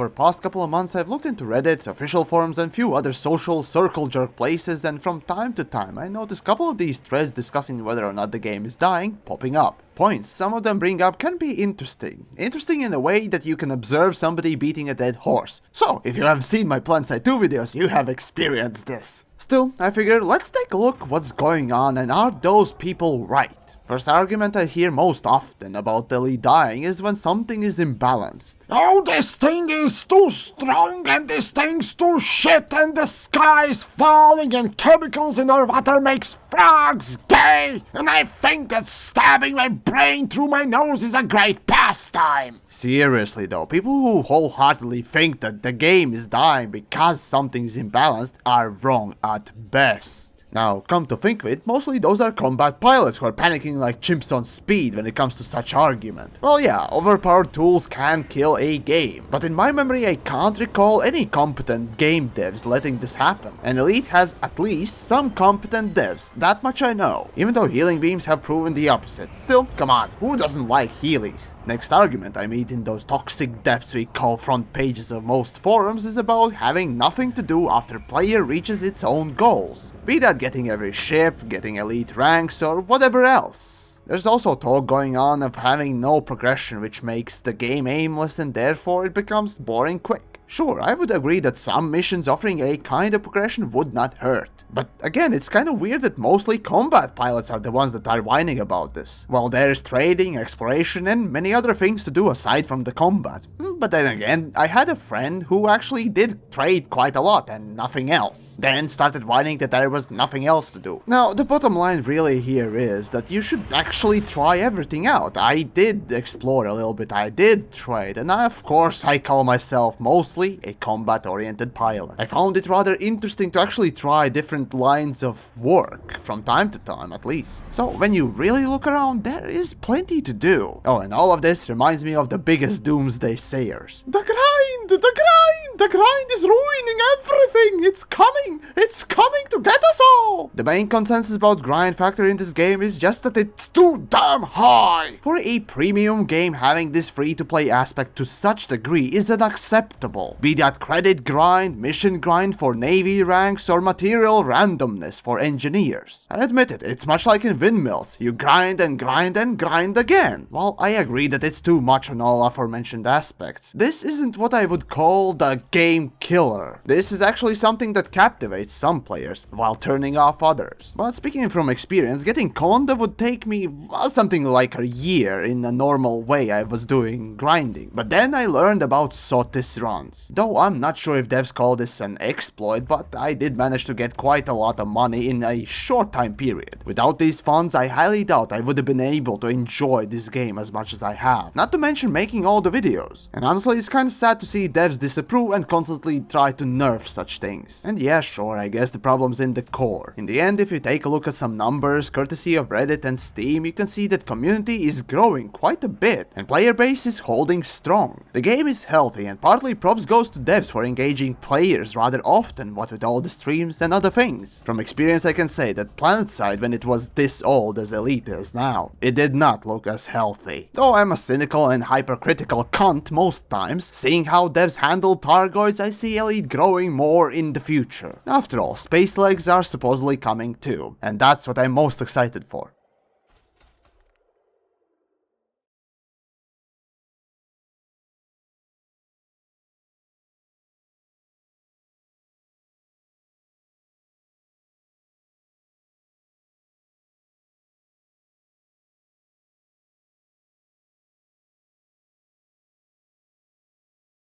over the past couple of months I've looked into Reddit, official forums and few other social circle jerk places, and from time to time I notice a couple of these threads discussing whether or not the game is dying popping up. Points some of them bring up can be interesting. Interesting in a way that you can observe somebody beating a dead horse. So, if you have seen my PlanetSide 2 videos, you have experienced this. Still, I figured let's take a look what's going on and are those people right. First argument I hear most often about the elite dying is when something is imbalanced. Oh, this thing is too strong and this thing's too shit and the sky's falling and chemicals in our water makes frogs gay and I think that stabbing my brain through my nose is a great pastime. Seriously though, people who wholeheartedly think that the game is dying because something's imbalanced are wrong at best. Now, come to think of it, mostly those are combat pilots who are panicking like chimps on speed when it comes to such argument. Well yeah, overpowered tools can kill a game, but in my memory I can't recall any competent game devs letting this happen. And Elite has at least some competent devs, that much I know, even though healing beams have proven the opposite. Still, come on, who doesn't like healies? Next argument I meet in those toxic depths we call front pages of most forums is about having nothing to do after player reaches its own goals. Be that getting every ship, getting elite ranks, or whatever else. There's also talk going on of having no progression, which makes the game aimless and therefore it becomes boring quick. Sure, I would agree that some missions offering a kind of progression would not hurt. But again, it's kinda weird that mostly combat pilots are the ones that are whining about this. While there's trading, exploration, and many other things to do aside from the combat. But then again, I had a friend who actually did trade quite a lot and nothing else. Then started whining that there was nothing else to do. Now, the bottom line really here is that you should actually try everything out. I did explore a little bit, I did trade, and of course I call myself mostly a combat-oriented pilot. I found it rather interesting to actually try different lines of work, from time to time at least. So when you really look around, there is plenty to do. Oh, and all of this reminds me of the biggest doomsday sayers. The grind! The grind! The grind is ruining everything! It's coming to get us all! The main consensus about grind factor in this game is just that it's too damn high! For a premium game, having this free-to-play aspect to such degree is unacceptable. Be that credit grind, mission grind for navy ranks, or material randomness for engineers. I admit it, it's much like in windmills. You grind and grind and grind again. While I agree that it's too much on all aforementioned aspects, this isn't what I would call the game killer. This is actually something that captivates some players, while turning off others. But speaking from experience, getting Conda would take me something like a year in a normal way I was doing grinding. But then I learned about Sotis runs. Though I'm not sure if devs call this an exploit, but I did manage to get quite a lot of money in a short time period. Without these funds, I highly doubt I would have been able to enjoy this game as much as I have. Not to mention making all the videos. And honestly, it's kinda sad to see devs disapprove and constantly try to nerf such things. And yeah, sure, I guess the problem's in the core. In the end, if you take a look at some numbers, courtesy of Reddit and Steam, you can see that community is growing quite a bit, and player base is holding strong. The game is healthy, and partly props goes to devs for engaging players rather often, what with all the streams and other things. From experience I can say that PlanetSide, when it was this old as Elite is now, it did not look as healthy. Though I'm a cynical and hypercritical cunt most times, seeing how devs handle Targoids, I see Elite growing more in the future. After all, space legs are supposedly coming too, and that's what I'm most excited for.